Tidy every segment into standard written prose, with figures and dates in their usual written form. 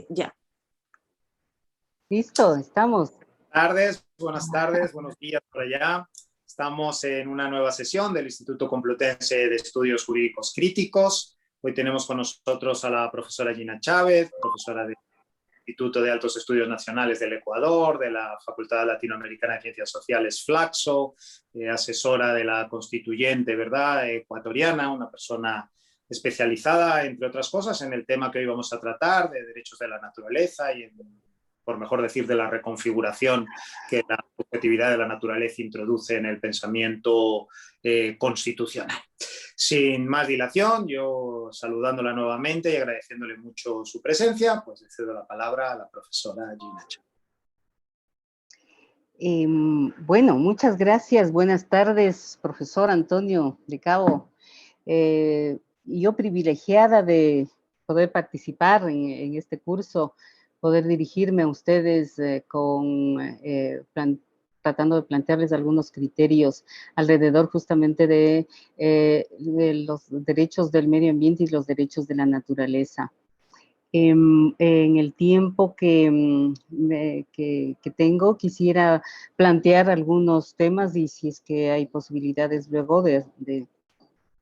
Ya. Listo, estamos. Buenas tardes, buenos días por allá. Estamos en una nueva sesión del Instituto Complutense de Estudios Jurídicos Críticos. Hoy tenemos con nosotros a la profesora Gina Chávez, profesora del Instituto de Altos Estudios Nacionales del Ecuador, de la Facultad Latinoamericana de Ciencias Sociales Flaxo, asesora de la constituyente, ¿verdad?, ecuatoriana, una persona especializada, entre otras cosas, en el tema que hoy vamos a tratar, de derechos de la naturaleza y, por mejor decir, de la reconfiguración que la subjetividad de la naturaleza introduce en el pensamiento constitucional. Sin más dilación, yo saludándola nuevamente y agradeciéndole mucho su presencia, pues le cedo la palabra a la profesora Gina Chávez. Bueno, muchas gracias. Buenas tardes, profesor Antonio de Cabo. Yo privilegiada de poder participar en este curso, poder dirigirme a ustedes tratando de plantearles algunos criterios alrededor justamente de los derechos del medio ambiente y los derechos de la naturaleza. En el tiempo que tengo, quisiera plantear algunos temas y si es que hay posibilidades luego de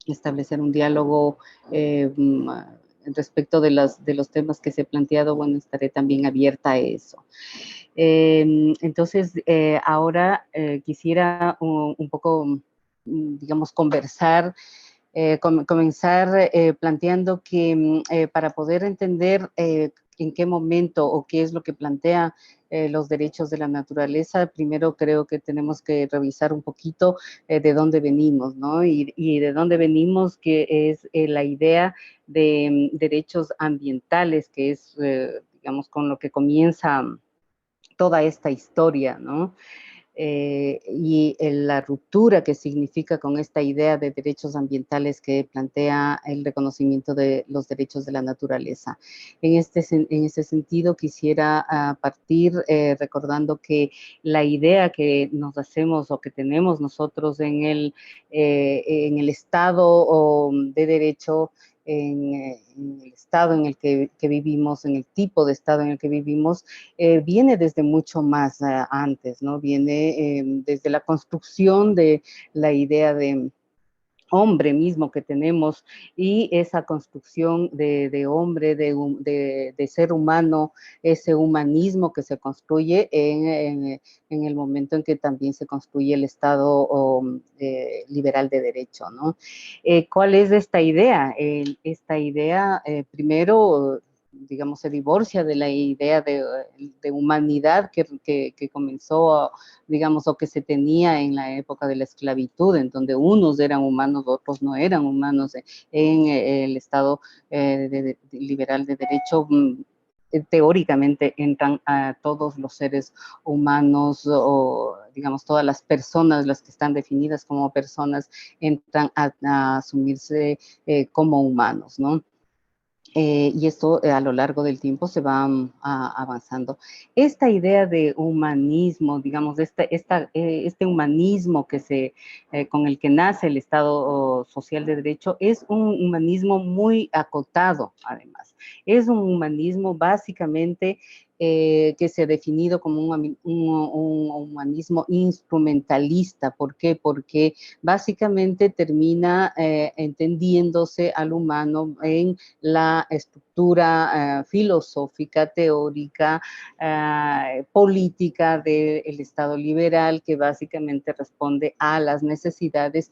establecer un diálogo respecto de los temas que se he planteado, bueno, estaré también abierta a eso. Entonces, ahora quisiera un poco, digamos, comenzar planteando que para poder entender en qué momento o qué es lo que plantea los derechos de la naturaleza, primero creo que tenemos que revisar un poquito de dónde venimos, ¿no? Y de dónde venimos, que es la idea de derechos ambientales, que es, digamos, con lo que comienza toda esta historia, ¿no? Y la ruptura que significa con esta idea de derechos ambientales que plantea el reconocimiento de los derechos de la naturaleza. En este sentido, quisiera partir recordando que la idea que nos hacemos o que tenemos nosotros en el Estado de Derecho, en el estado en el que vivimos, en el tipo de estado en el que vivimos, viene desde mucho más antes, ¿no? Viene desde la construcción de la idea de hombre mismo que tenemos y esa construcción de hombre, de ser humano, ese humanismo que se construye en el momento en que también se construye el Estado liberal de derecho, ¿no? ¿Cuál es esta idea? Esta idea, primero, digamos, se divorcia de la idea de humanidad que comenzó, digamos, o que se tenía en la época de la esclavitud, en donde unos eran humanos, otros no eran humanos. En el Estado liberal de derecho, teóricamente entran a todos los seres humanos o, digamos, todas las personas, las que están definidas como personas, entran a asumirse como humanos, ¿no? Y esto a lo largo del tiempo se va avanzando. Esta idea de humanismo, digamos, este humanismo con el que nace el Estado social de derecho, es un humanismo muy acotado, además. Es un humanismo básicamente que se ha definido como un humanismo instrumentalista. ¿Por qué? Porque básicamente termina entendiéndose al humano en la estructura filosófica, teórica, política del Estado liberal, que básicamente responde a las necesidades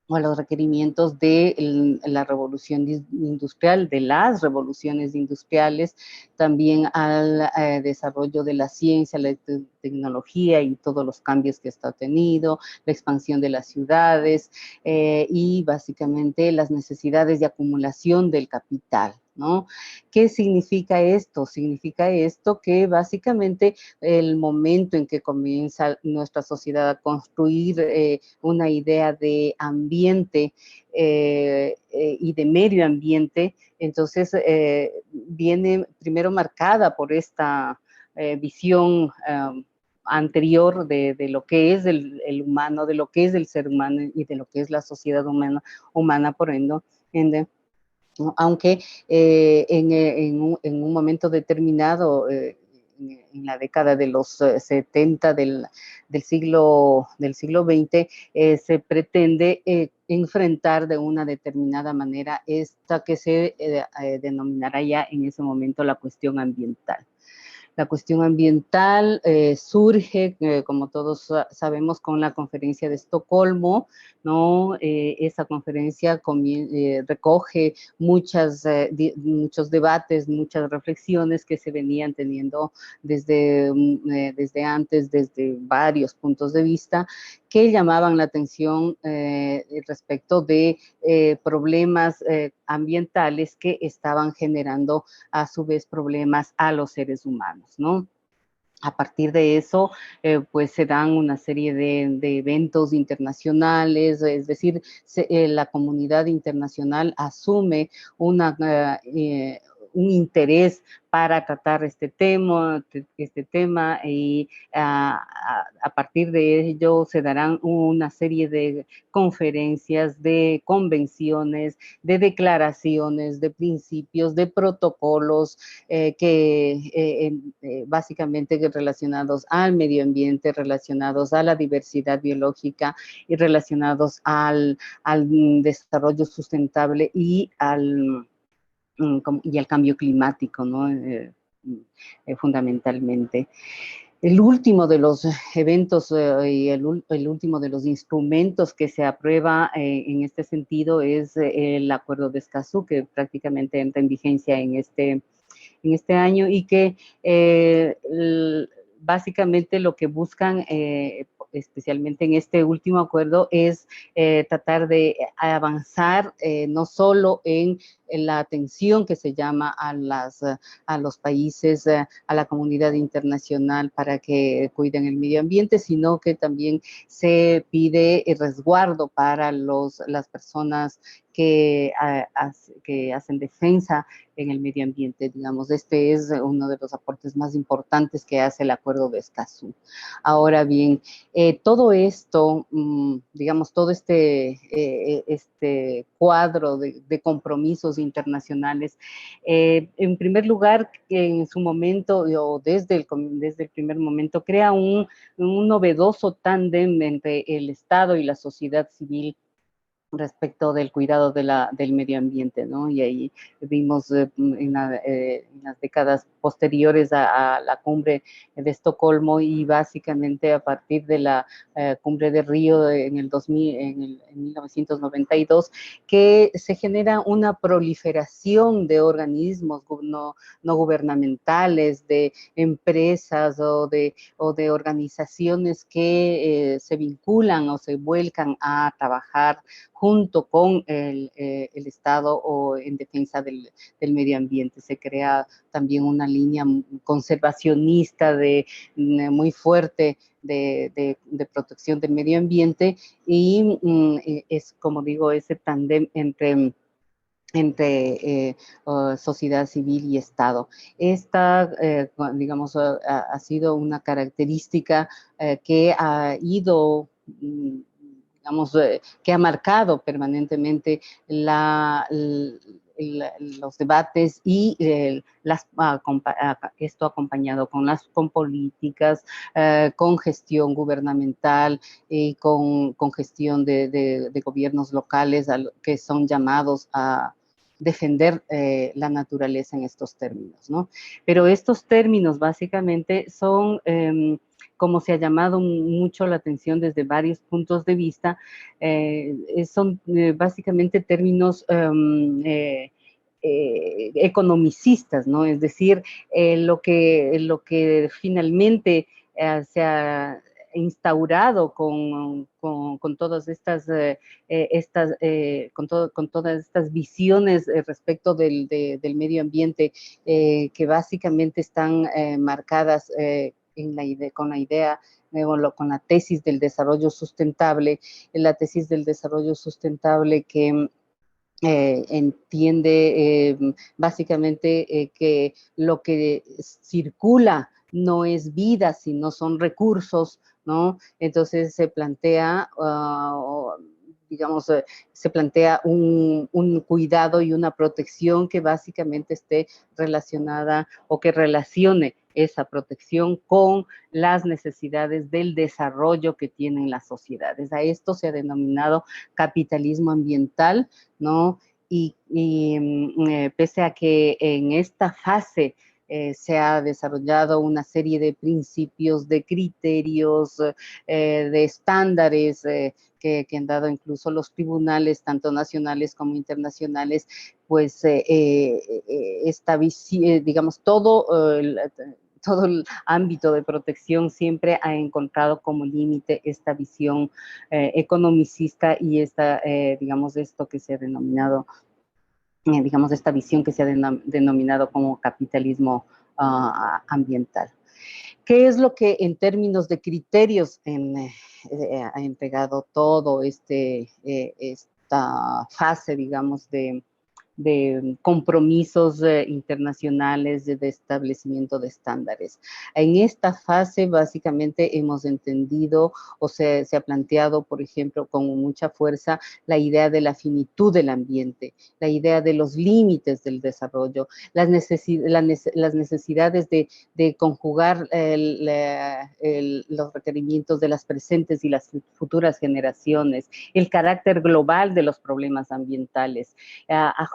o a los requerimientos de la revolución industrial, de las revoluciones industriales, también al desarrollo de la ciencia, la tecnología y todos los cambios que esto ha tenido, la expansión de las ciudades y básicamente las necesidades de acumulación del capital, ¿no? ¿Qué significa esto? Significa esto que básicamente el momento en que comienza nuestra sociedad a construir una idea de ambiente y de medio ambiente, entonces viene primero marcada por esta visión anterior de lo que es el humano, de lo que es el ser humano y de lo que es la sociedad humana por ende. ¿no? Aunque en un momento determinado, en la década de los 70 del siglo XX, se pretende enfrentar de una determinada manera esta que se denominará ya en ese momento la cuestión ambiental. La cuestión ambiental surge, como todos sabemos, con la conferencia de Estocolmo, ¿no? Esa conferencia recoge muchos debates, muchas reflexiones que se venían teniendo desde antes, desde varios puntos de vista, que llamaban la atención respecto de problemas ambientales que estaban generando a su vez problemas a los seres humanos, ¿no? A partir de eso, pues se dan una serie de eventos internacionales, es decir, la comunidad internacional asume una, un interés para tratar este tema y a partir de ello se darán una serie de conferencias, de convenciones, de declaraciones, de principios, de protocolos básicamente relacionados al medio ambiente, relacionados a la diversidad biológica y relacionados al desarrollo sustentable y al cambio climático, ¿no? Fundamentalmente. El último de los eventos y el último de los instrumentos que se aprueba en este sentido es el Acuerdo de Escazú, que prácticamente entra en vigencia en este año y que básicamente lo que buscan, especialmente en este último acuerdo, es tratar de avanzar no solo en la atención que se llama a los países, a la comunidad internacional para que cuiden el medio ambiente, sino que también se pide resguardo para las personas que hacen defensa en el medio ambiente, digamos. Este es uno de los aportes más importantes que hace el Acuerdo de Escazú. Ahora bien, todo esto, digamos, todo este cuadro de compromisos internacionales, en primer lugar, en su momento, o desde el primer momento, crea un novedoso tándem entre el Estado y la sociedad civil respecto del cuidado del medio ambiente, ¿no? Y ahí vimos en las décadas posteriores a la cumbre de Estocolmo y básicamente a partir de la cumbre de Río en el 2000, en 1992, que se genera una proliferación de organismos no gubernamentales, de empresas o de organizaciones que se vinculan o se vuelcan a trabajar junto con el Estado o en defensa del medio ambiente. Se crea también una línea conservacionista muy fuerte de protección del medio ambiente y es, como digo, ese tándem entre sociedad civil y Estado. Esta, digamos, ha sido una característica que ha ido digamos, que ha marcado permanentemente los debates y esto acompañado con políticas, con gestión gubernamental y con gestión de gobiernos locales que son llamados a defender la naturaleza en estos términos, ¿no? Pero estos términos básicamente son como se ha llamado mucho la atención desde varios puntos de vista, son básicamente términos economicistas, ¿no? Es decir, lo que finalmente se ha instaurado con todas estas, con todas estas visiones respecto del medio ambiente que básicamente están marcadas con la idea, con la tesis del desarrollo sustentable, que entiende básicamente que lo que circula no es vida, sino son recursos, ¿no? Entonces se plantea digamos, se plantea un cuidado y una protección que básicamente esté relacionada o que relacione esa protección con las necesidades del desarrollo que tienen las sociedades. A esto se ha denominado capitalismo ambiental, ¿no? Pese a que en esta fase se ha desarrollado una serie de principios, de criterios, de estándares que han dado incluso los tribunales, tanto nacionales como internacionales, pues esta visión, digamos, todo el ámbito de protección siempre ha encontrado como límite esta visión economicista y esta, digamos, esto que se ha denominado, digamos, esta visión que se ha denominado como capitalismo ambiental. ¿Qué es lo que en términos de criterios ha entregado todo esta fase, digamos, de compromisos internacionales de establecimiento de estándares? En esta fase básicamente hemos entendido o se ha planteado, por ejemplo, con mucha fuerza la idea de la finitud del ambiente, la idea de los límites del desarrollo, las necesidades de conjugar los requerimientos de las presentes y las futuras generaciones, el carácter global de los problemas ambientales.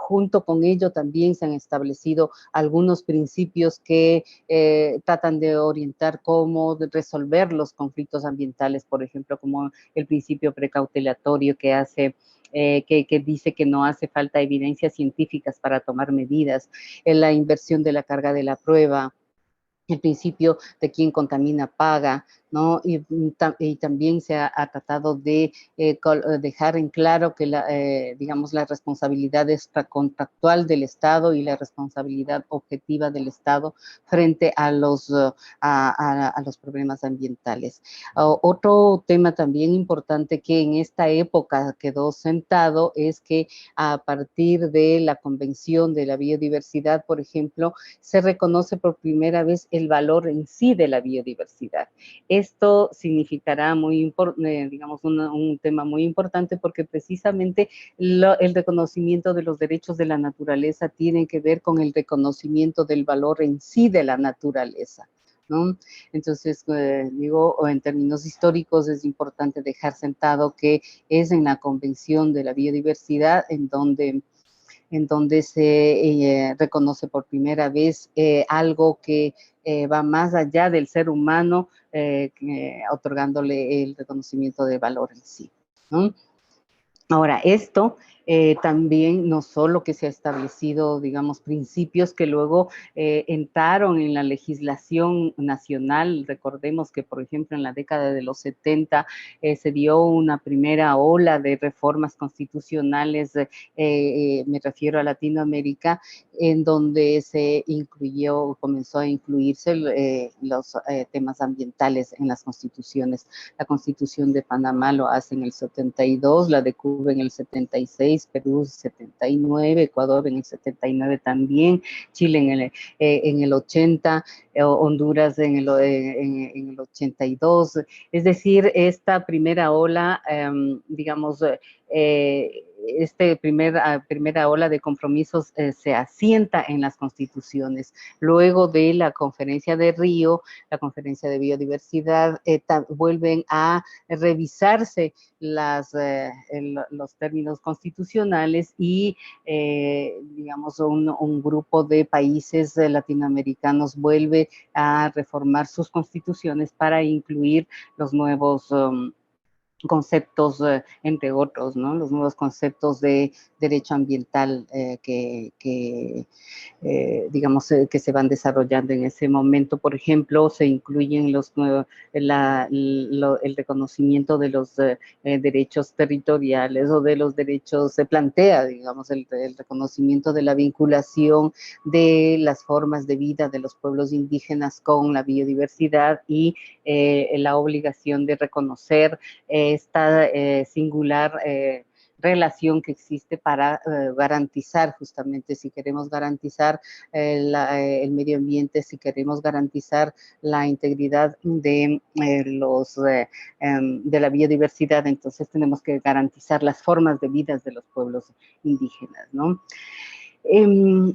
Junto con ello también se han establecido algunos principios que tratan de orientar cómo resolver los conflictos ambientales, por ejemplo, como el principio precautelatorio que dice que no hace falta evidencias científicas para tomar medidas, la inversión de la carga de la prueba, el principio de quien contamina paga, ¿no? Y también se ha tratado de dejar en claro que digamos, la responsabilidad contractual del Estado y la responsabilidad objetiva del Estado frente a los problemas ambientales. Otro tema también importante que en esta época quedó sentado es que a partir de la Convención de la Biodiversidad, por ejemplo, se reconoce por primera vez el valor en sí de la biodiversidad. Esto significará digamos, un tema muy importante porque precisamente el reconocimiento de los derechos de la naturaleza tiene que ver con el reconocimiento del valor en sí de la naturaleza, ¿no? Entonces, digo, en términos históricos es importante dejar sentado que es en la Convención de la Biodiversidad en donde se reconoce por primera vez algo que va más allá del ser humano, otorgándole el reconocimiento de valor en sí, ¿no? Ahora, esto también no solo que se ha establecido, digamos, principios que luego entraron en la legislación nacional. Recordemos que, por ejemplo, en la década de los 70 se dio una primera ola de reformas constitucionales, me refiero a Latinoamérica, en donde comenzó a incluirse los temas ambientales en las constituciones. La Constitución de Panamá lo hace en el 72, la de Cuba en el 76, Perú 79, Ecuador en el 79 también, Chile en el 80, Honduras en el 82. Es decir, esta primera ola, digamos, primera ola de compromisos se asienta en las constituciones. Luego de la conferencia de Río, la conferencia de biodiversidad, vuelven a revisarse los términos constitucionales y, digamos, un grupo de países latinoamericanos vuelve a reformar sus constituciones para incluir los nuevos conceptos, entre otros, ¿no? Los nuevos conceptos de derecho ambiental digamos, que se van desarrollando en ese momento. Por ejemplo, se incluyen el reconocimiento de los derechos territoriales o de los derechos, se plantea, digamos, el reconocimiento de la vinculación de las formas de vida de los pueblos indígenas con la biodiversidad y la obligación de reconocer esta singular relación que existe para garantizar justamente, si queremos garantizar el medio ambiente, si queremos garantizar la integridad de la biodiversidad, entonces tenemos que garantizar las formas de vida de los pueblos indígenas, ¿no? El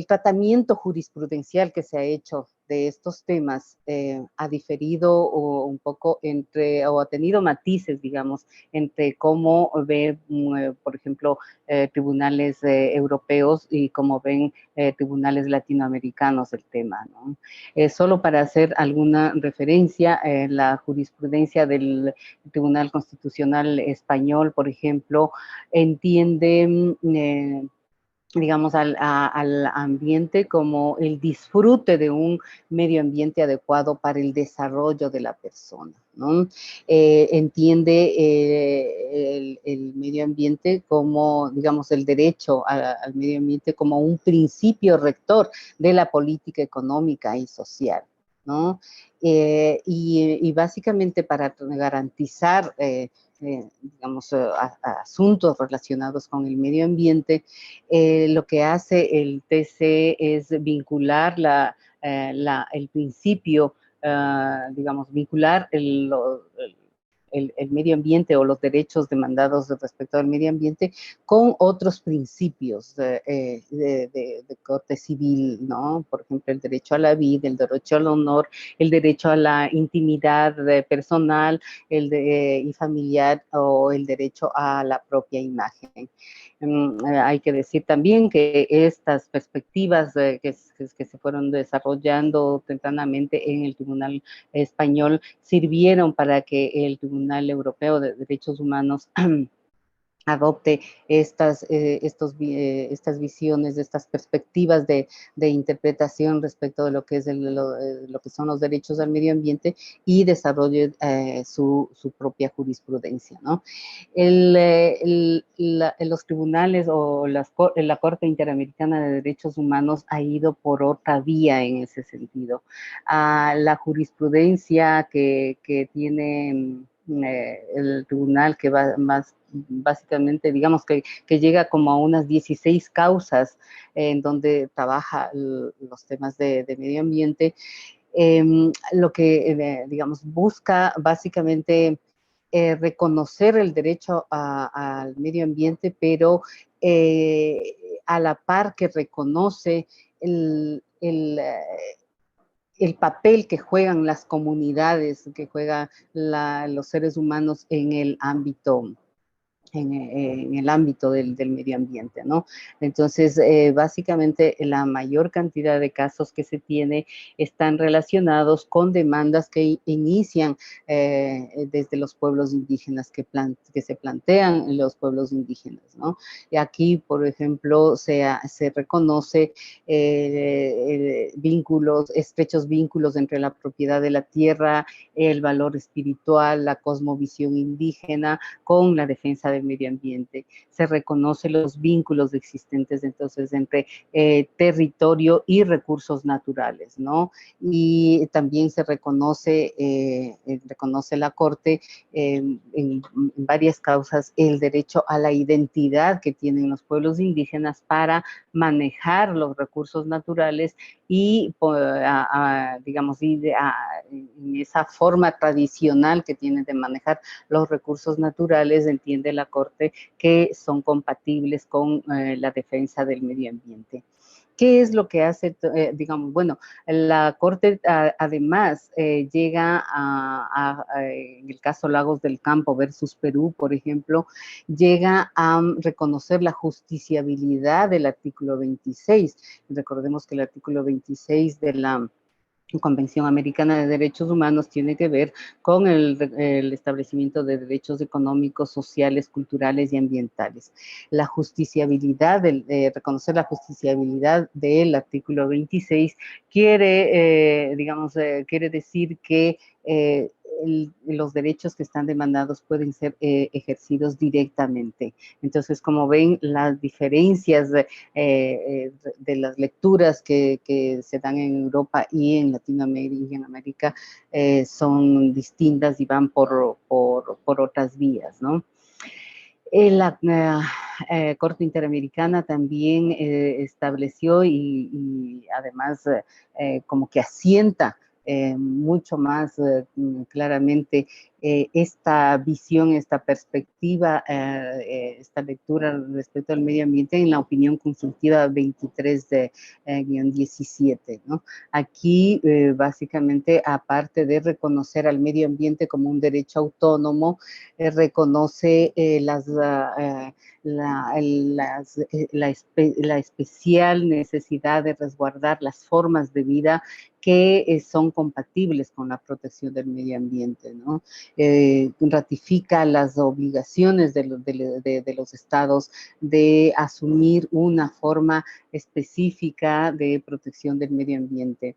tratamiento jurisprudencial que se ha hecho de estos temas ha diferido un poco o ha tenido matices, digamos, entre cómo ven, por ejemplo, tribunales europeos y cómo ven tribunales latinoamericanos el tema, ¿no? Solo para hacer alguna referencia, la jurisprudencia del Tribunal Constitucional Español, por ejemplo, entiende digamos, al ambiente como el disfrute de un medio ambiente adecuado para el desarrollo de la persona, ¿no? Entiende el medio ambiente como, digamos, el derecho al medio ambiente como un principio rector de la política económica y social, ¿no? Y básicamente para garantizar digamos, asuntos relacionados con el medio ambiente, lo que hace el TC es vincular el principio, digamos, vincular el medio ambiente o los derechos demandados respecto al medio ambiente con otros principios de corte civil, ¿no? Por ejemplo, el derecho a la vida, el derecho al honor, el derecho a la intimidad personal y familiar, o el derecho a la propia imagen. Hay que decir también que estas perspectivas que se fueron desarrollando tempranamente en el Tribunal Español sirvieron para que el Tribunal Europeo de Derechos Humanos adopte estas visiones, estas perspectivas de interpretación respecto de lo que es lo que son los derechos al medio ambiente y desarrolle su propia jurisprudencia, ¿no? Los tribunales o la Corte Interamericana de Derechos Humanos ha ido por otra vía en ese sentido. La jurisprudencia que tiene el tribunal, que va más básicamente, digamos que llega como a unas 16 causas en donde trabaja los temas de medio ambiente, lo que, digamos, busca básicamente reconocer el derecho al medio ambiente, pero a la par que reconoce el papel que juegan las comunidades, que juegan los seres humanos en el ámbito del medio ambiente, ¿no? Entonces, básicamente, la mayor cantidad de casos que se tiene están relacionados con demandas que inician desde los pueblos indígenas, que se plantean los pueblos indígenas, ¿no? Y aquí, por ejemplo, se reconoce estrechos vínculos entre la propiedad de la tierra, el valor espiritual, la cosmovisión indígena, con la defensa del medio ambiente. Se reconocen los vínculos existentes entonces entre territorio y recursos naturales, ¿no? Y también se reconoce la Corte en varias causas el derecho a la identidad que tienen los pueblos indígenas para manejar los recursos naturales y, digamos, en esa forma tradicional que tienen de manejar los recursos naturales, entiende la Corte que son compatibles con la defensa del medio ambiente. ¿Qué es lo que hace, digamos, bueno, la Corte además llega en el caso Lagos del Campo versus Perú, por ejemplo, llega a reconocer la justiciabilidad del artículo 26. Recordemos que el artículo 26 de la Convención Americana de Derechos Humanos tiene que ver con el establecimiento de derechos económicos, sociales, culturales y ambientales. La justiciabilidad, reconocer la justiciabilidad del artículo 26 quiere decir que los derechos que están demandados pueden ser ejercidos directamente. Entonces, como ven, las diferencias de las lecturas que se dan en Europa y en Latinoamérica y en América son distintas y van por otras vías, ¿no? La Corte Interamericana también estableció y además como que asienta mucho más claramente esta visión, esta perspectiva, esta lectura respecto al medio ambiente en la opinión consultiva 23-17, ¿no? Aquí básicamente, aparte de reconocer al medio ambiente como un derecho autónomo, reconoce la especial necesidad de resguardar las formas de vida que son compatibles con la protección del medio ambiente, ¿no? Ratifica las obligaciones de los estados de asumir una forma específica de protección del medio ambiente.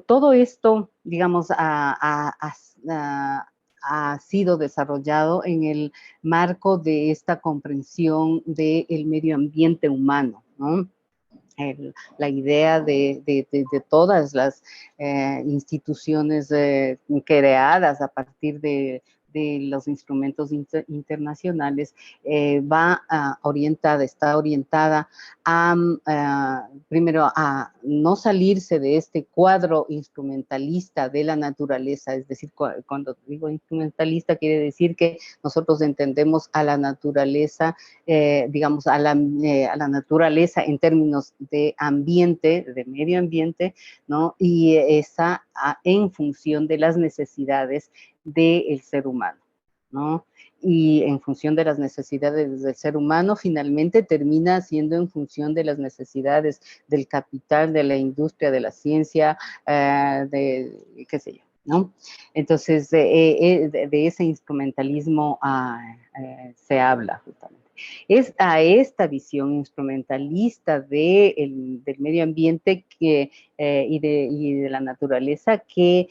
Todo esto, digamos, ha sido desarrollado en el marco de esta comprensión del medio ambiente humano, ¿no? La idea de todas las instituciones creadas a partir de los instrumentos internacionales está orientada primero a no salirse de este cuadro instrumentalista de la naturaleza, es decir, cuando digo instrumentalista quiere decir que nosotros entendemos a la naturaleza, digamos, a la naturaleza en términos de ambiente, de medio ambiente, ¿no? Y esa en función de las necesidades del ser humano, ¿no? Y en función de las necesidades del ser humano, finalmente termina siendo en función de las necesidades del capital, de la industria, de la ciencia, qué sé yo, ¿no? Entonces, de ese instrumentalismo se habla justamente. Es a esta visión instrumentalista del medio ambiente y de la naturaleza que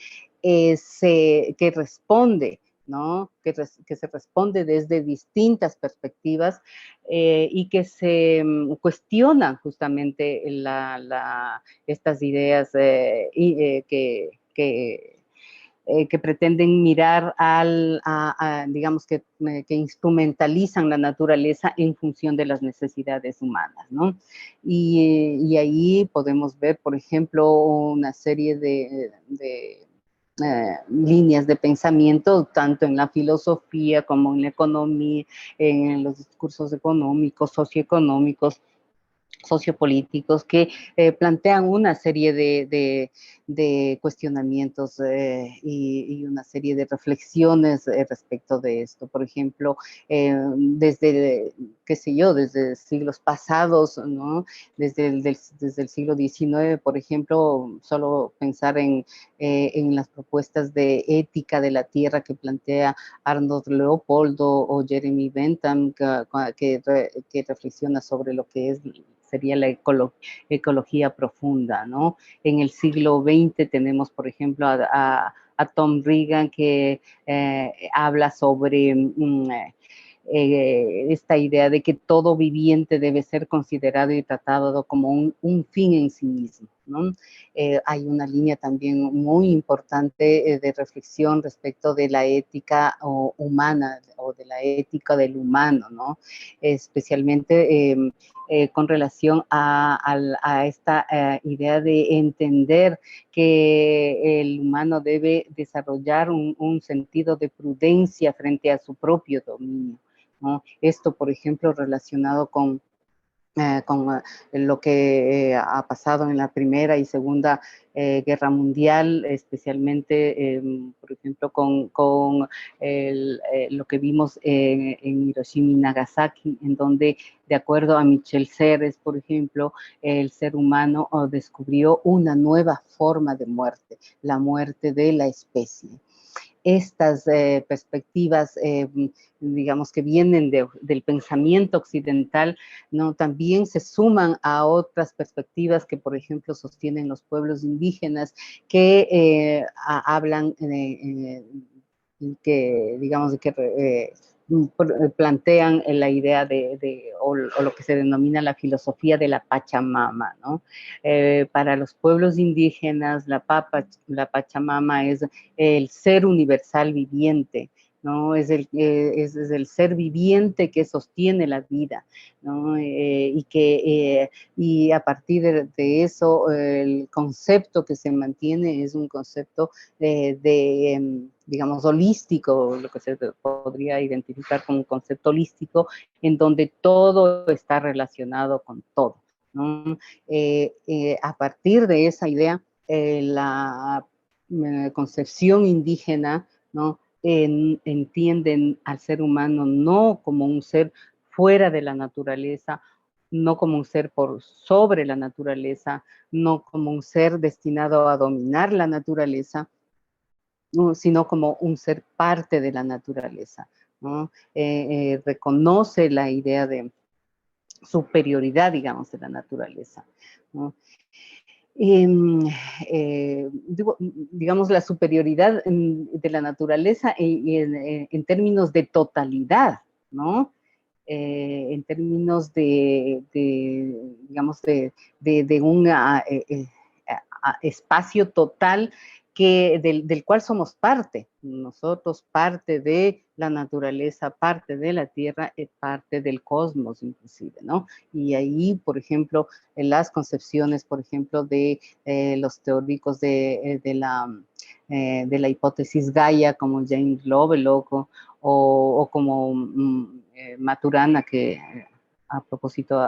responde, ¿no? Que se responde desde distintas perspectivas y que se cuestionan justamente estas ideas que pretenden mirar digamos, que instrumentalizan la naturaleza en función de las necesidades humanas, ¿no? Y ahí podemos ver, por ejemplo, una serie de líneas de pensamiento, tanto en la filosofía como en la economía, en los discursos económicos, socioeconómicos, sociopolíticos que plantean una serie de cuestionamientos y una serie de reflexiones respecto de esto. Por ejemplo, qué sé yo, desde siglos pasados, ¿no? Desde el siglo XIX, por ejemplo, solo pensar en las propuestas de ética de la tierra que plantea Arnold Leopoldo o Jeremy Bentham, que reflexiona sobre lo que sería la ecología profunda, ¿no? En el siglo XX tenemos, por ejemplo, a Tom Regan, que habla sobre esta idea de que todo viviente debe ser considerado y tratado como un fin en sí mismo, ¿no? Hay una línea también muy importante de reflexión respecto de la ética humana o de la ética del humano, ¿no? Especialmente con relación a esta idea de entender que el humano debe desarrollar un sentido de prudencia frente a su propio dominio, ¿no? Esto, por ejemplo, relacionado con lo que ha pasado en la Primera y Segunda Guerra Mundial, especialmente, por ejemplo, con lo que vimos en Hiroshima y Nagasaki, en donde, de acuerdo a Michel Serres, por ejemplo, el ser humano descubrió una nueva forma de muerte, la muerte de la especie. Estas perspectivas, digamos, que vienen del pensamiento occidental, ¿no? También se suman a otras perspectivas que, por ejemplo, sostienen los pueblos indígenas, que hablan, que, digamos, que plantean la idea o lo que se denomina la filosofía de la Pachamama, ¿no? Para los pueblos indígenas, la Pachamama es el ser universal viviente ¿no? Es el ser viviente que sostiene la vida, ¿no? Y a partir de eso, el concepto que se mantiene es un concepto digamos, holístico, lo que se podría identificar como un concepto holístico, en donde todo está relacionado con todo, ¿no? A partir de esa idea, la concepción indígena, ¿no? Entienden al ser humano no como un ser fuera de la naturaleza, no como un ser por sobre la naturaleza, no como un ser destinado a dominar la naturaleza, ¿no? Sino como un ser parte de la naturaleza, ¿no? Reconoce la idea de superioridad, digamos, de la naturaleza, ¿no? Digamos, la superioridad de la naturaleza en términos de totalidad, ¿no? En términos digamos, de un espacio total del cual somos parte. Nosotros parte de la naturaleza, parte de la Tierra, parte del cosmos inclusive, ¿no? Y ahí, por ejemplo, en las concepciones, por ejemplo, de los teóricos de la hipótesis Gaia, como James Lovelock, o como Maturana, que a propósito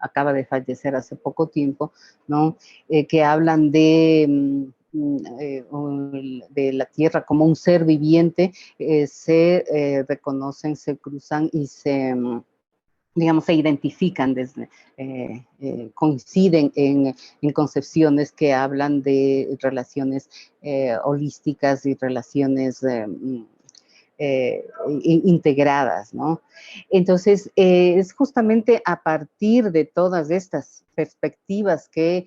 acaba de fallecer hace poco tiempo, ¿no? Que hablan de la Tierra como un ser viviente, se reconocen, se cruzan y digamos, se identifican, coinciden en concepciones que hablan de relaciones holísticas y relaciones integradas, ¿no? Entonces, es justamente a partir de todas estas perspectivas que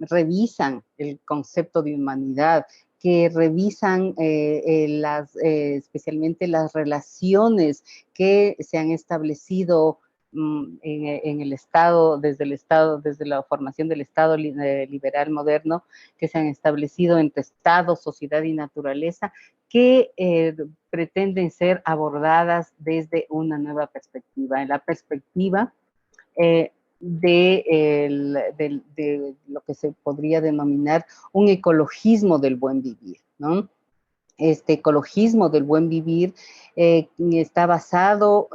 revisan el concepto de humanidad, que revisan especialmente las relaciones que se han establecido en el Estado, desde la formación del Estado liberal moderno, que se han establecido entre Estado, sociedad y naturaleza, que pretenden ser abordadas desde una nueva perspectiva, en la perspectiva de lo que se podría denominar un ecologismo del buen vivir, ¿no? Este ecologismo del buen vivir está basado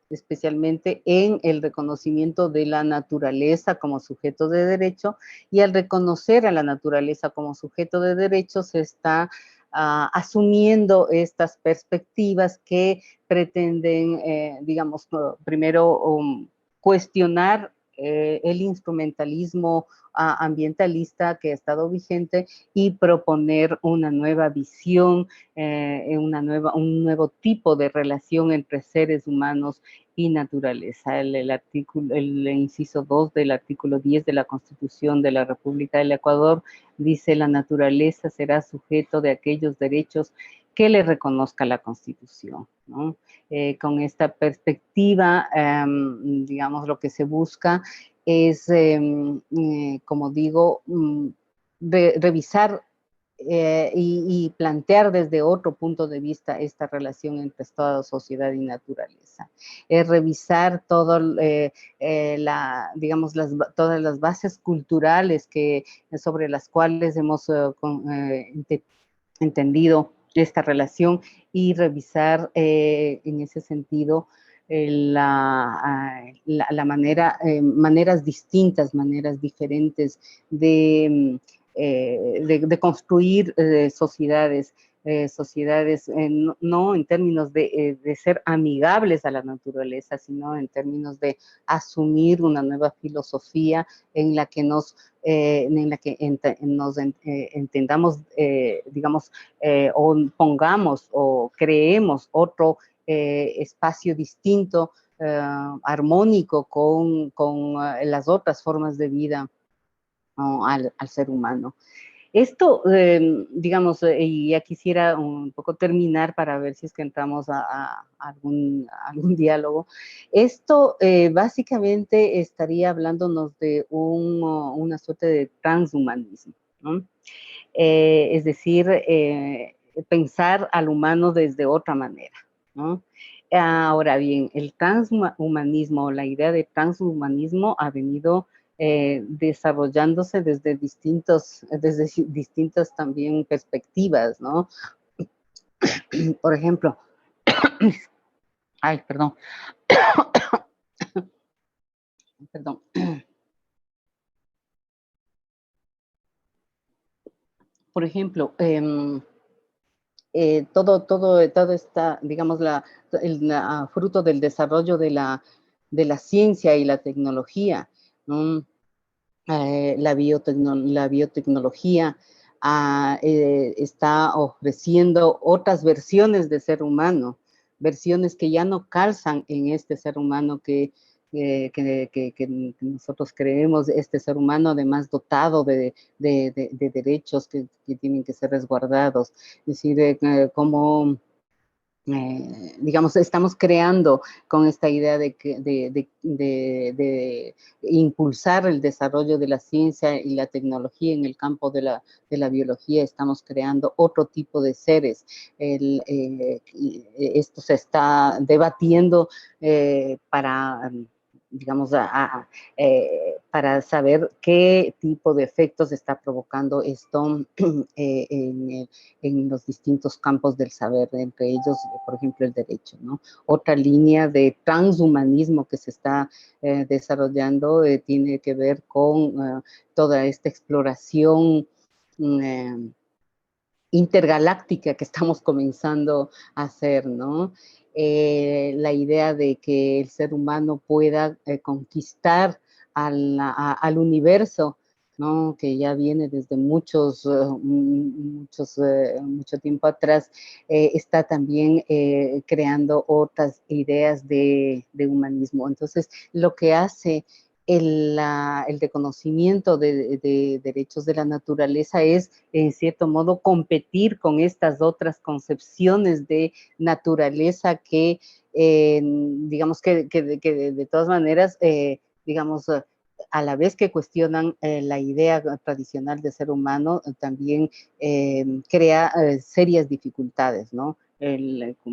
especialmente en el reconocimiento de la naturaleza como sujeto de derecho, y al reconocer a la naturaleza como sujeto de derecho se está asumiendo estas perspectivas que pretenden, digamos, primero cuestionar el instrumentalismo ambientalista que ha estado vigente y proponer una nueva visión, un nuevo tipo de relación entre seres humanos y naturaleza. El inciso 2 del artículo 10 de la Constitución de la República del Ecuador dice: la naturaleza será sujeto de aquellos derechos que le reconozca la Constitución, ¿no? Con esta perspectiva, digamos, lo que se busca es, como digo, revisar y plantear desde otro punto de vista esta relación entre Estado, sociedad y naturaleza. Revisar digamos, todas las bases culturales sobre las cuales hemos entendido esta relación, y revisar en ese sentido maneras distintas, maneras diferentes de construir sociedades, no en términos de ser amigables a la naturaleza, sino en términos de asumir una nueva filosofía en la que nos entendamos, digamos, o pongamos o creemos otro espacio distinto, armónico con las otras formas de vida, ¿no? al ser humano. Esto, digamos, y ya quisiera un poco terminar para ver si es que entramos a algún diálogo. Esto básicamente estaría hablándonos de una suerte de transhumanismo, ¿no? Es decir, pensar al humano desde otra manera, ¿no? Ahora bien, el transhumanismo, la idea de transhumanismo ha venido desarrollándose desde distintas también perspectivas, ¿no? Por ejemplo, ay, perdón, perdón. Por ejemplo, todo está, digamos, fruto del desarrollo de la ciencia y la tecnología, ¿no? La biotecnología está ofreciendo otras versiones de ser humano, versiones que ya no calzan en este ser humano que nosotros creemos, este ser humano además dotado de derechos que tienen que ser resguardados. Es decir, cómo digamos, estamos creando con esta idea de impulsar el desarrollo de la ciencia y la tecnología en el campo de la biología, estamos creando otro tipo de seres. Esto se está debatiendo para digamos, para saber qué tipo de efectos está provocando esto en los distintos campos del saber, entre ellos, por ejemplo, el derecho, ¿no? Otra línea de transhumanismo que se está desarrollando tiene que ver con toda esta exploración intergaláctica que estamos comenzando a hacer, ¿no? La idea de que el ser humano pueda conquistar al universo, ¿no? Que ya viene desde mucho tiempo atrás, está también creando otras ideas de humanismo. Entonces, lo que hace el reconocimiento de derechos de la naturaleza es, en cierto modo, competir con estas otras concepciones de naturaleza que, digamos, que de todas maneras, digamos, a la vez que cuestionan la idea tradicional de ser humano, también crea serias dificultades, ¿no?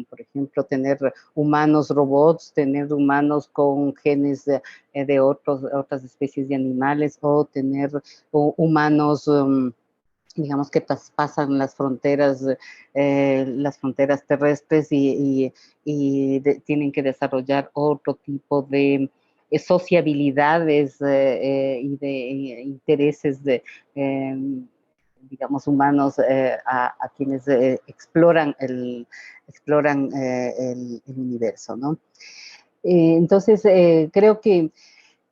Por ejemplo, tener humanos robots, tener humanos con genes de otras especies de animales, o tener humanos digamos que traspasan las fronteras terrestres tienen que desarrollar otro tipo de sociabilidades y de intereses digamos, humanos a quienes exploran el universo, ¿no? Entonces, creo que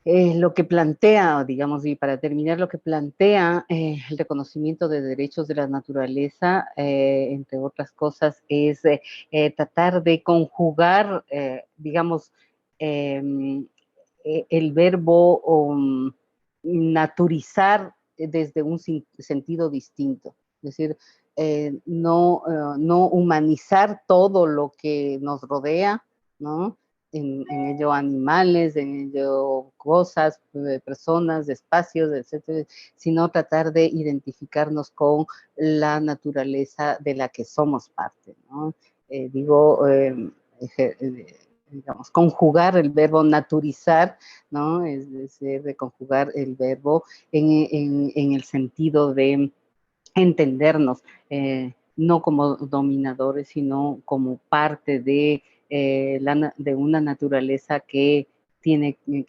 lo que plantea, digamos, y para terminar, lo que plantea el reconocimiento de derechos de la naturaleza, entre otras cosas, es tratar de conjugar, digamos, el verbo naturizar desde un sentido distinto. Es decir, no humanizar todo lo que nos rodea, ¿no? En ello animales, en ello cosas, personas, espacios, etcétera, sino tratar de identificarnos con la naturaleza de la que somos parte, ¿no? Digamos, conjugar el verbo naturizar, ¿no? Es decir, de conjugar el verbo en el sentido de entendernos, no como dominadores, sino como parte de una naturaleza que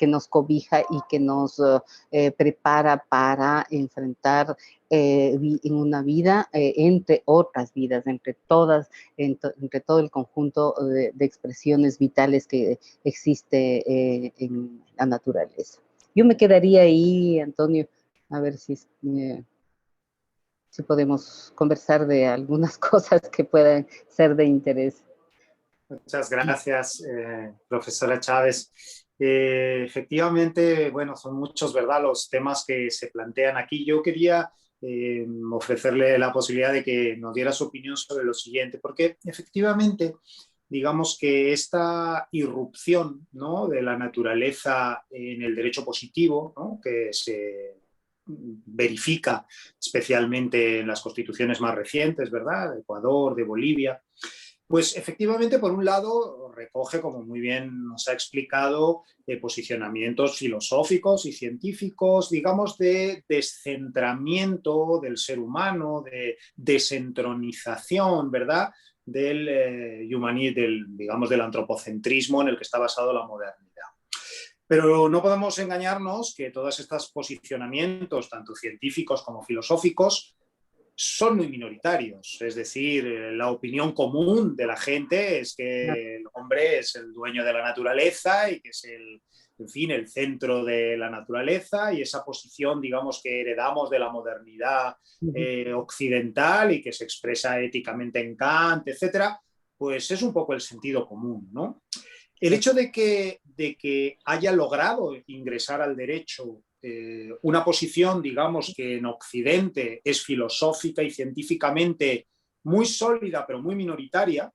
nos cobija y que nos prepara para enfrentar en una vida entre otras vidas, entre todo el conjunto de expresiones vitales que existe en la naturaleza. Yo me quedaría ahí, Antonio, a ver si podemos conversar de algunas cosas que puedan ser de interés. Muchas gracias, profesora Chávez. Efectivamente, bueno, son muchos, ¿verdad?, los temas que se plantean aquí. Yo quería ofrecerle la posibilidad de que nos diera su opinión sobre lo siguiente, porque efectivamente, digamos que esta irrupción, ¿no?, de la naturaleza en el derecho positivo, ¿no?, que se verifica especialmente en las constituciones más recientes, ¿verdad? De Ecuador, de Bolivia. Pues efectivamente, por un lado, recoge, como muy bien nos ha explicado, posicionamientos filosóficos y científicos, digamos, de descentramiento del ser humano, de desentronización, ¿verdad?, digamos, del antropocentrismo en el que está basado la modernidad. Pero no podemos engañarnos que todos estos posicionamientos, tanto científicos como filosóficos, son muy minoritarios. Es decir, la opinión común de la gente es que el hombre es el dueño de la naturaleza y que es en fin, el centro de la naturaleza, y esa posición, digamos, que heredamos de la modernidad occidental y que se expresa éticamente en Kant, etcétera, pues es un poco el sentido común, ¿no? El hecho de que haya logrado ingresar al derecho una posición, digamos, que en Occidente es filosófica y científicamente muy sólida, pero muy minoritaria,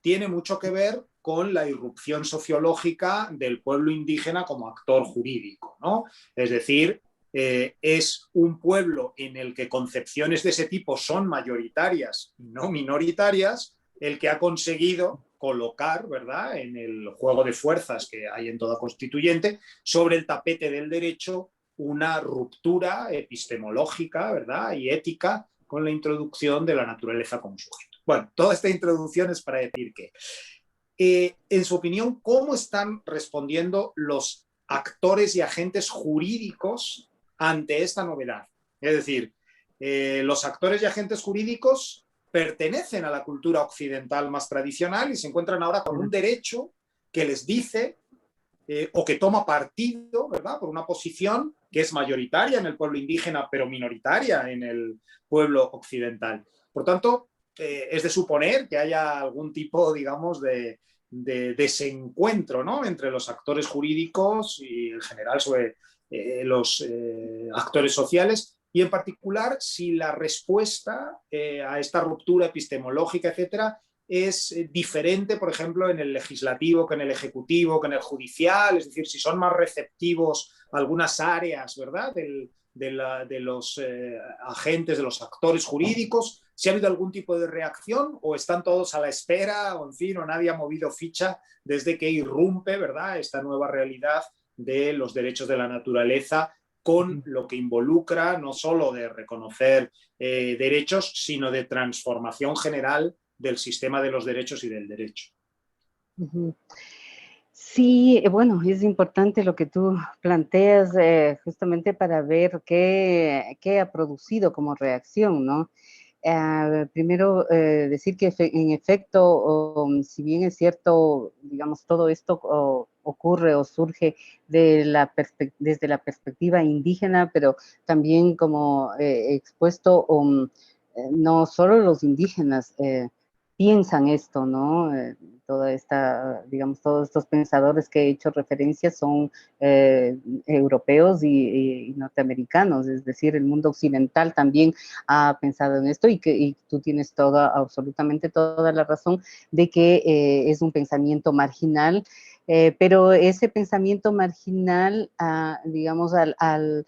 tiene mucho que ver con la irrupción sociológica del pueblo indígena como actor jurídico, ¿no? Es decir, es un pueblo en el que concepciones de ese tipo son mayoritarias y no minoritarias, el que ha conseguido colocar, ¿verdad?, en el juego de fuerzas que hay en toda constituyente, sobre el tapete del derecho, una ruptura epistemológica, ¿verdad?, y ética, con la introducción de la naturaleza como sujeto. Bueno, toda esta introducción es para decir que, en su opinión, ¿cómo están respondiendo los actores y agentes jurídicos ante esta novedad? Es decir, los actores y agentes jurídicos pertenecen a la cultura occidental más tradicional y se encuentran ahora con un derecho que les dice o que toma partido, ¿verdad?, por una posición que es mayoritaria en el pueblo indígena, pero minoritaria en el pueblo occidental. Por tanto, es de suponer que haya algún tipo, digamos, de desencuentro, ¿no?, entre los actores jurídicos y, en general, sobre los actores sociales, y en particular si la respuesta a esta ruptura epistemológica, etcétera, es diferente, por ejemplo, en el legislativo que en el ejecutivo, que en el judicial, es decir, si son más receptivos algunas áreas, ¿verdad?, de los agentes, de los actores jurídicos, si ha habido algún tipo de reacción o están todos a la espera, o en fin, o nadie ha movido ficha desde que irrumpe, ¿verdad?, esta nueva realidad de los derechos de la naturaleza, con lo que involucra no solo de reconocer derechos, sino de transformación general del sistema de los derechos y del derecho. Sí, bueno, es importante lo que tú planteas justamente para ver qué ha producido como reacción, ¿no? Primero, decir que en efecto, si bien es cierto, digamos, todo esto ocurre o surge desde la perspectiva indígena, pero también como expuesto, no solo los indígenas piensan esto, ¿no? Digamos, todos estos pensadores que he hecho referencia son europeos y norteamericanos, es decir, el mundo occidental también ha pensado en esto, y tú tienes absolutamente toda la razón de que es un pensamiento marginal, pero ese pensamiento marginal, digamos, al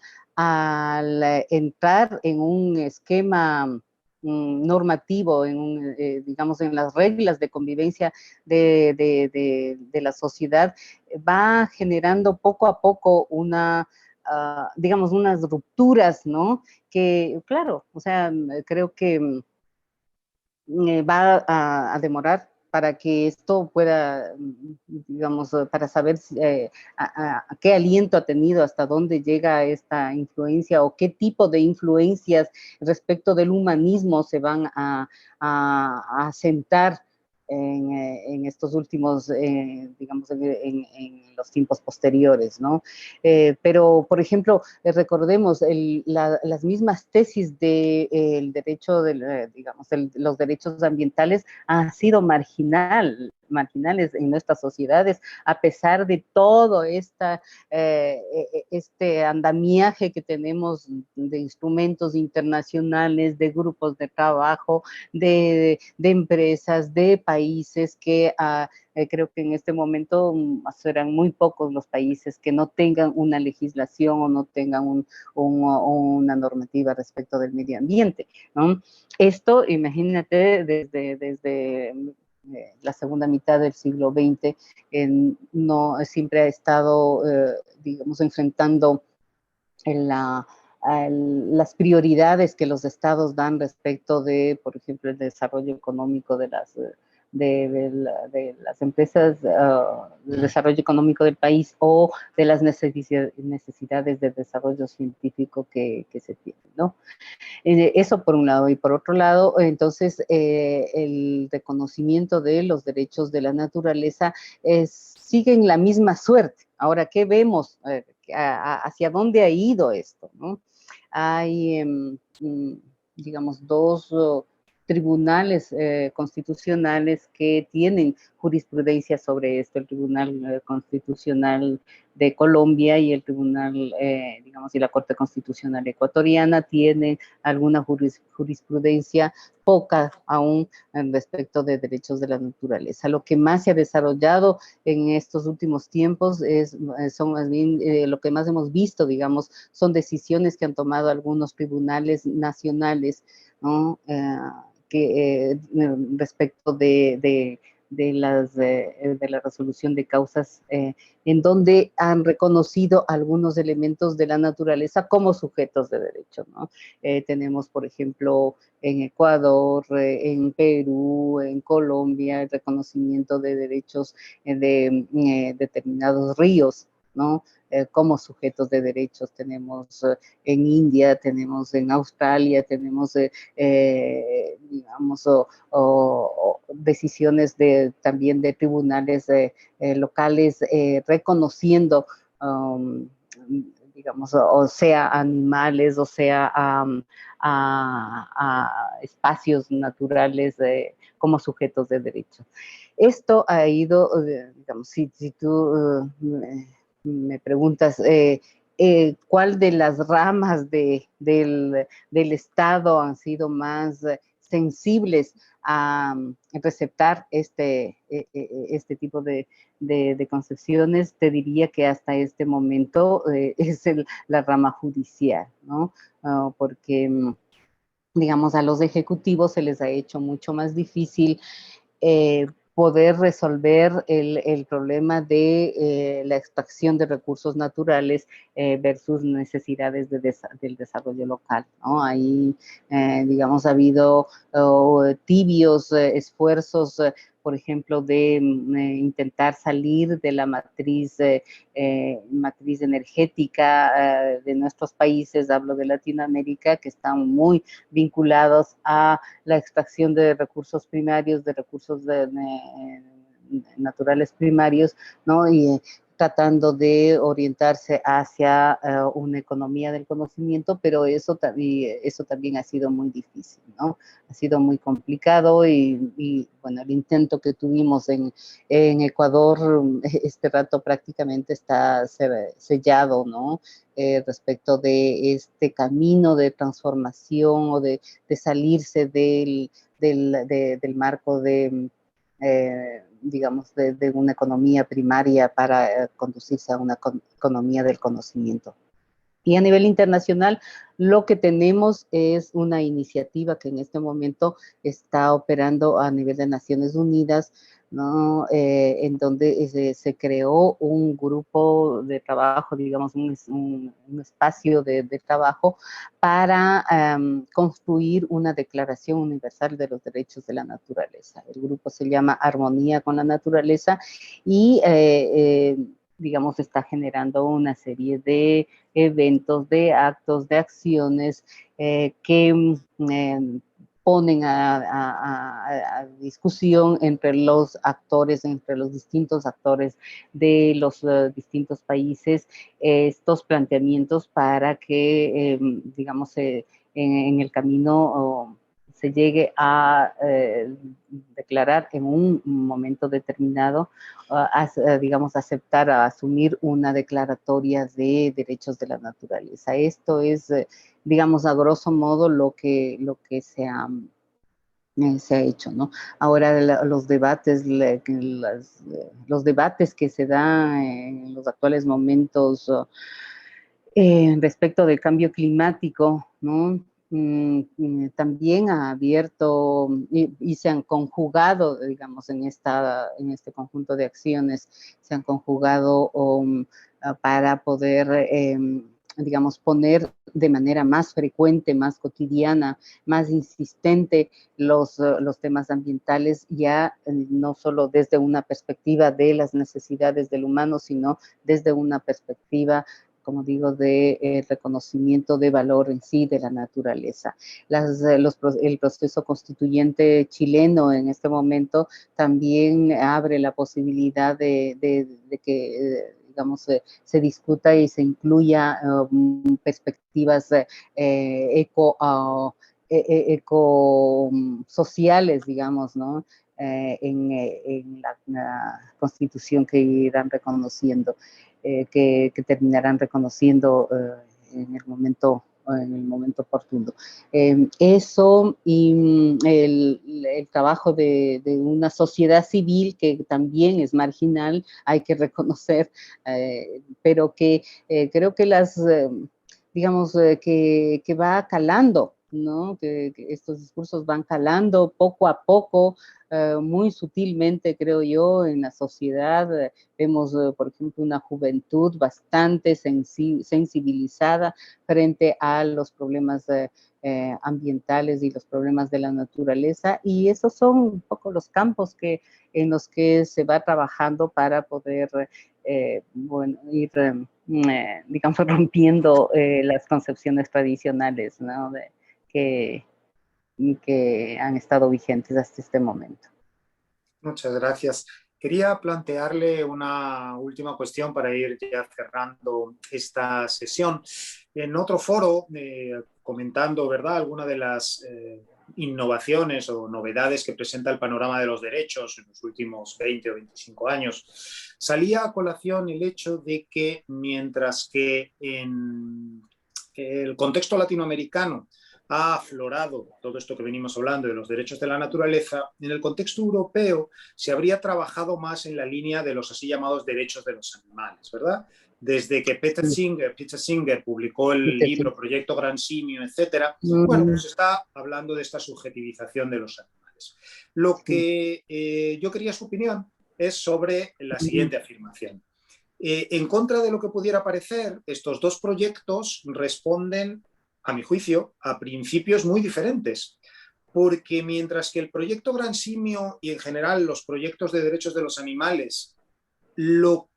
entrar en un esquema normativo, digamos, en las reglas de convivencia de la sociedad, va generando poco a poco digamos, unas rupturas, ¿no? Que, claro, o sea, creo que va a demorar para que esto pueda, digamos, para saber qué aliento ha tenido, hasta dónde llega esta influencia o qué tipo de influencias respecto del humanismo se van a sentar en estos últimos, digamos, en los tiempos posteriores, ¿no? Pero, por ejemplo, recordemos las mismas tesis del derecho, digamos, los derechos ambientales han sido marginal marginales en nuestras sociedades, a pesar de todo este andamiaje que tenemos de instrumentos internacionales, de grupos de trabajo, de empresas, de países que creo que en este momento serán muy pocos los países que no tengan una legislación o no tengan una normativa respecto del medio ambiente, ¿no? Esto, imagínate, desde la segunda mitad del siglo XX, no siempre ha estado, digamos, enfrentando las prioridades que los estados dan respecto de, por ejemplo, el desarrollo económico de las empresas, del desarrollo económico del país o de las necesidades de desarrollo científico que se tienen, ¿no? Eso por un lado. Y por otro lado, entonces, el reconocimiento de los derechos de la naturaleza siguen la misma suerte. Ahora, ¿qué vemos? ¿Hacia dónde ha ido esto, ¿no? Hay, digamos, dos tribunales constitucionales que tienen jurisprudencia sobre esto, el Tribunal Constitucional de Colombia y el Tribunal, digamos, y la Corte Constitucional Ecuatoriana tienen alguna jurisprudencia, poca aún respecto de derechos de la naturaleza. Lo que más se ha desarrollado en estos últimos tiempos son más bien, lo que más hemos visto, digamos, son decisiones que han tomado algunos tribunales nacionales, ¿no? Respecto de la resolución de causas en donde han reconocido algunos elementos de la naturaleza como sujetos de derecho, ¿no? Tenemos, por ejemplo, en Ecuador, en Perú, en Colombia, el reconocimiento de derechos de determinados ríos, ¿no? Como sujetos de derechos. Tenemos en India, tenemos en Australia, tenemos, digamos, o decisiones también de tribunales locales reconociendo, digamos, o sea, animales, o sea, a espacios naturales como sujetos de derecho. Esto ha ido, digamos, si tú me preguntas cuál de las ramas del Estado han sido más sensibles a receptar este tipo de concepciones, te diría que hasta este momento es la rama judicial, ¿no? Porque, digamos, a los ejecutivos se les ha hecho mucho más difícil poder resolver el problema de la extracción de recursos naturales versus necesidades del desarrollo local, ¿no? Ahí, digamos, ha habido tibios esfuerzos, por ejemplo, de intentar salir de la matriz energética de nuestros países, hablo de Latinoamérica, que están muy vinculados a la extracción de recursos primarios, de recursos naturales primarios, ¿no? Y tratando de orientarse hacia una economía del conocimiento, pero eso también ha sido muy difícil, ¿no? Ha sido muy complicado y bueno, el intento que tuvimos en Ecuador este rato prácticamente está sellado, ¿no? Respecto de este camino de transformación o de salirse del marco de digamos, de una economía primaria para conducirse a una economía del conocimiento. Y a nivel internacional, lo que tenemos es una iniciativa que en este momento está operando a nivel de Naciones Unidas, ¿no? En donde se creó un grupo de trabajo, digamos, un espacio de trabajo para construir una declaración universal de los derechos de la naturaleza. El grupo se llama Armonía con la Naturaleza y digamos, está generando una serie de eventos, de actos, de acciones que ponen a discusión entre los actores, entre los distintos actores de los distintos países, estos planteamientos para que, digamos, en el camino se llegue a declarar en un momento determinado, digamos, aceptar, a asumir una declaratoria de derechos de la naturaleza. Esto es, digamos, a grosso modo lo que se ha hecho, ¿no? Ahora los debates, los debates que se dan en los actuales momentos respecto del cambio climático, ¿no? También ha abierto y se han conjugado, digamos, en este conjunto de acciones, se han conjugado para poder, digamos, poner de manera más frecuente, más cotidiana, más insistente los temas ambientales, ya no solo desde una perspectiva de las necesidades del humano, sino desde una perspectiva, como digo, de reconocimiento de valor en sí de la naturaleza. El proceso constituyente chileno en este momento también abre la posibilidad de que digamos, se discuta y se incluya perspectivas ecosociales, digamos, ¿no? En la Constitución que irán reconociendo. Que terminarán reconociendo en el momento oportuno. Eso y el trabajo de una sociedad civil que también es marginal, hay que reconocer, pero que creo que digamos, que va calando, ¿no? Que estos discursos van calando poco a poco, muy sutilmente, creo yo, en la sociedad. Vemos, por ejemplo, una juventud bastante sensibilizada frente a los problemas ambientales y los problemas de la naturaleza, y esos son un poco los campos en los que se va trabajando para poder bueno, ir, digamos, rompiendo las concepciones tradicionales, ¿no? Que han estado vigentes hasta este momento. Muchas gracias. Quería plantearle una última cuestión para ir ya cerrando esta sesión. En otro foro, comentando, ¿verdad?, alguna de las innovaciones o novedades que presenta el panorama de los derechos en los últimos 20 o 25 años, salía a colación el hecho de que mientras que en el contexto latinoamericano ha aflorado todo esto que venimos hablando de los derechos de la naturaleza, en el contexto europeo se habría trabajado más en la línea de los así llamados derechos de los animales, ¿verdad? Desde que Peter Singer publicó el libro Proyecto Gran Simio, etcétera, bueno, pues está hablando de esta subjetivización de los animales. Lo que yo quería su opinión es sobre la siguiente afirmación. En contra de lo que pudiera parecer, estos dos proyectos responden, a mi juicio, a principios muy diferentes. Porque mientras que el proyecto Gran Simio y en general los proyectos de derechos de los animales, lo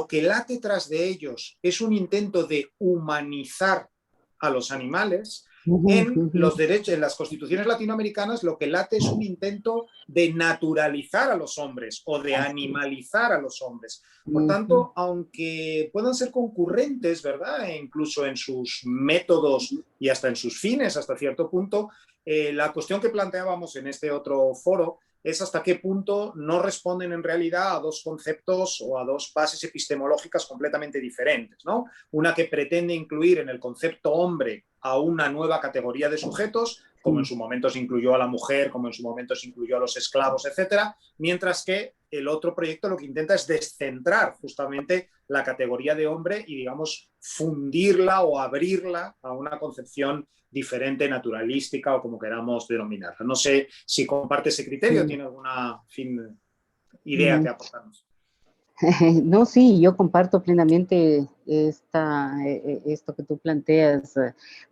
que late tras de ellos es un intento de humanizar a los animales, en los derechos, en las constituciones latinoamericanas, lo que late es un intento de naturalizar a los hombres o de animalizar a los hombres. Por tanto, aunque puedan ser concurrentes, ¿verdad?, e incluso en sus métodos y hasta en sus fines, hasta cierto punto, la cuestión que planteábamos en este otro foro es hasta qué punto no responden en realidad a dos conceptos o a dos bases epistemológicas completamente diferentes, ¿no? Una que pretende incluir en el concepto hombre a una nueva categoría de sujetos, como en su momento se incluyó a la mujer, como en su momento se incluyó a los esclavos, etcétera, mientras que el otro proyecto lo que intenta es descentrar justamente la categoría de hombre y, digamos, fundirla o abrirla a una concepción diferente, naturalística o como queramos denominarla. No sé si comparte ese criterio, tiene alguna idea que aportarnos. No, sí, yo comparto plenamente esto que tú planteas,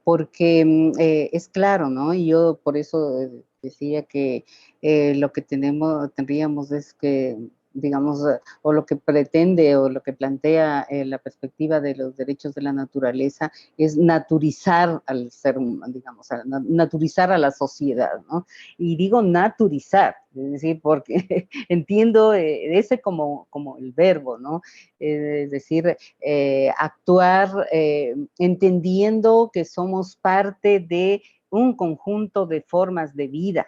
porque es claro, ¿no? Y yo por eso decía que lo que tendríamos es que, digamos, o lo que pretende o lo que plantea la perspectiva de los derechos de la naturaleza es naturizar al ser humano, digamos, naturizar a la sociedad, ¿no? Y digo naturizar, es decir, porque entiendo ese como el verbo, ¿no? Es decir, actuar entendiendo que somos parte de un conjunto de formas de vida,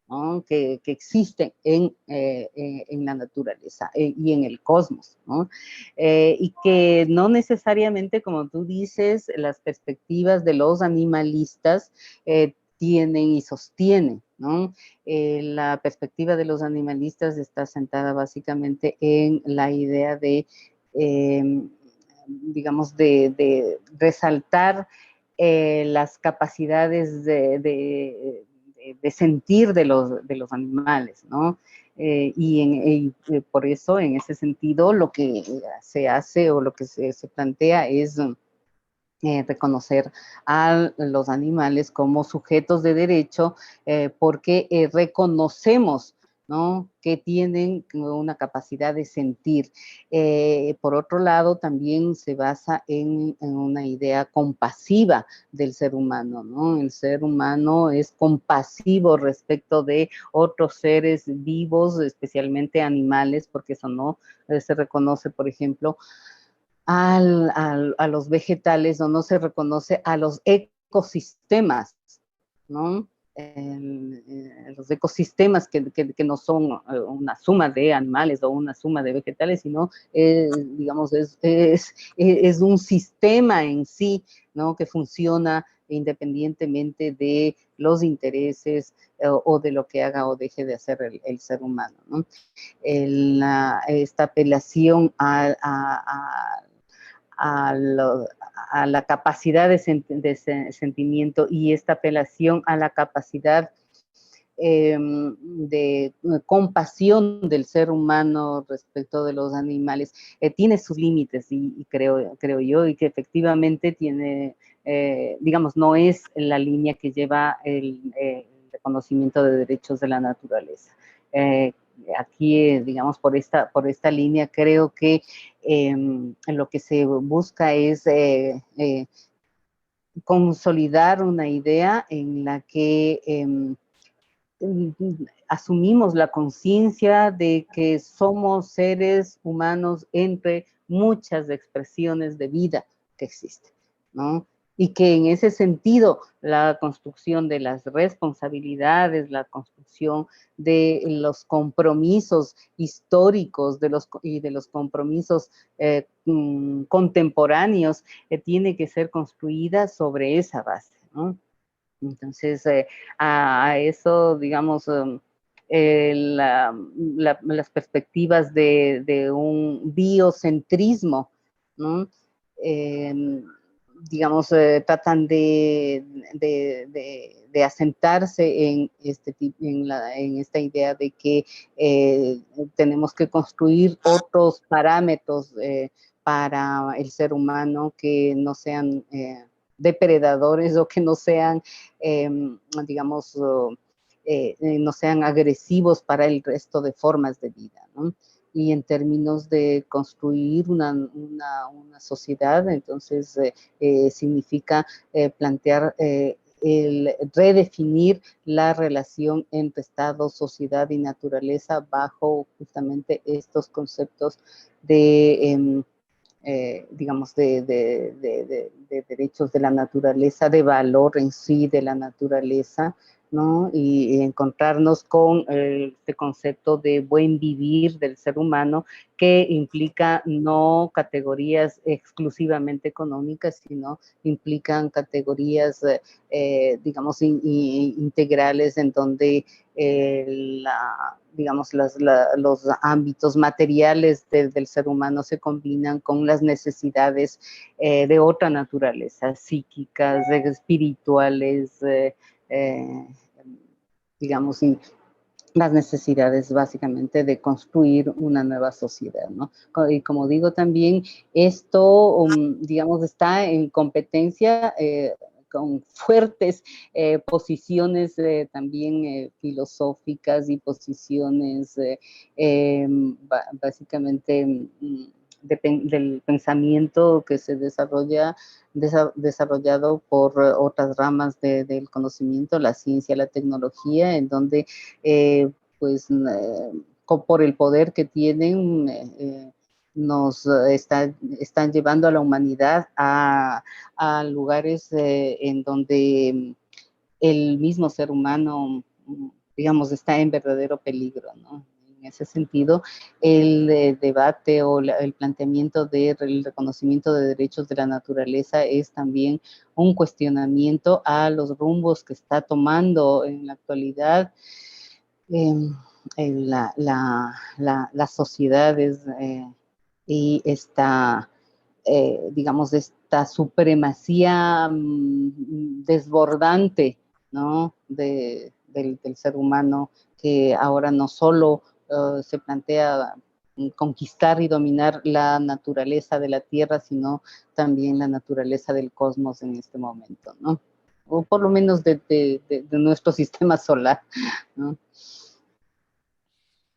¿no? que existen en la naturaleza y en el cosmos, ¿no? Y que no necesariamente, como tú dices, las perspectivas de los animalistas tienen y sostienen, ¿no? La perspectiva de los animalistas está sentada básicamente en la idea de, digamos, de resaltar las capacidades de sentir de los animales, ¿no? Y por eso, en ese sentido, lo que se hace o lo que se plantea es reconocer a los animales como sujetos de derecho, porque reconocemos, ¿no? que tienen una capacidad de sentir. Por otro lado, también se basa en una idea compasiva del ser humano, ¿no? El ser humano es compasivo respecto de otros seres vivos, especialmente animales, porque eso no se reconoce, por ejemplo, a los vegetales, o no se reconoce a los ecosistemas, ¿no? Los ecosistemas que no son una suma de animales o una suma de vegetales, sino, digamos, es un sistema en sí, ¿no? que funciona independientemente de los intereses o de lo que haga o deje de hacer el ser humano, ¿no? Esta apelación a, lo, a la capacidad de sentimiento y esta apelación a la capacidad de compasión del ser humano respecto de los animales, tiene sus límites y creo yo, y que efectivamente tiene, digamos, no es la línea que lleva el reconocimiento de derechos de la naturaleza. Aquí, digamos, por esta línea, creo que lo que se busca es consolidar una idea en la que asumimos la conciencia de que somos seres humanos entre muchas expresiones de vida que existen, ¿no? Y que en ese sentido la construcción de las responsabilidades, la construcción de los compromisos históricos y de los compromisos contemporáneos tiene que ser construida sobre esa base, ¿no? Entonces, a eso, digamos, las perspectivas de un biocentrismo, ¿no? Digamos, tratan de asentarse en esta idea de que tenemos que construir otros parámetros para el ser humano que no sean depredadores o que no sean, digamos, no sean agresivos para el resto de formas de vida, ¿no? Y en términos de construir una sociedad, entonces significa plantear el redefinir la relación entre Estado, sociedad y naturaleza bajo justamente estos conceptos de digamos, de derechos de la naturaleza, de valor en sí de la naturaleza, ¿no? Y encontrarnos con este concepto de buen vivir del ser humano, que implica no categorías exclusivamente económicas, sino implican categorías, digamos, integrales, en donde digamos, los ámbitos materiales del ser humano se combinan con las necesidades de otra naturaleza, psíquicas, espirituales, eh, digamos, y las necesidades básicamente de construir una nueva sociedad, ¿no? Y como digo también, esto, digamos, está en competencia con fuertes posiciones también filosóficas y posiciones básicamente del pensamiento que se desarrollado por otras ramas del conocimiento, la ciencia, la tecnología, en donde pues por el poder que tienen nos están llevando a la humanidad a lugares en donde el mismo ser humano, digamos, está en verdadero peligro, ¿no? En ese sentido, el debate o el planteamiento del reconocimiento de derechos de la naturaleza es también un cuestionamiento a los rumbos que está tomando en la actualidad las sociedades y esta, digamos, esta supremacía desbordante, ¿no? Del ser humano, que ahora no solo se plantea conquistar y dominar la naturaleza de la Tierra, sino también la naturaleza del cosmos en este momento, ¿no? O por lo menos de nuestro sistema solar, ¿no?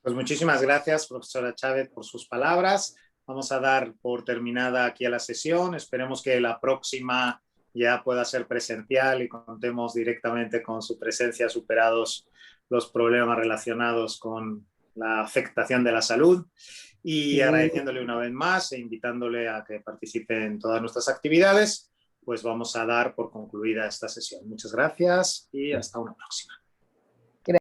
Pues muchísimas gracias, profesora Chávez, por sus palabras. Vamos a dar por terminada aquí a la sesión. Esperemos que la próxima ya pueda ser presencial y contemos directamente con su presencia, superados los problemas relacionados con la afectación de la salud. Y agradeciéndole una vez más e invitándole a que participe en todas nuestras actividades, pues vamos a dar por concluida esta sesión. Muchas gracias y hasta una próxima.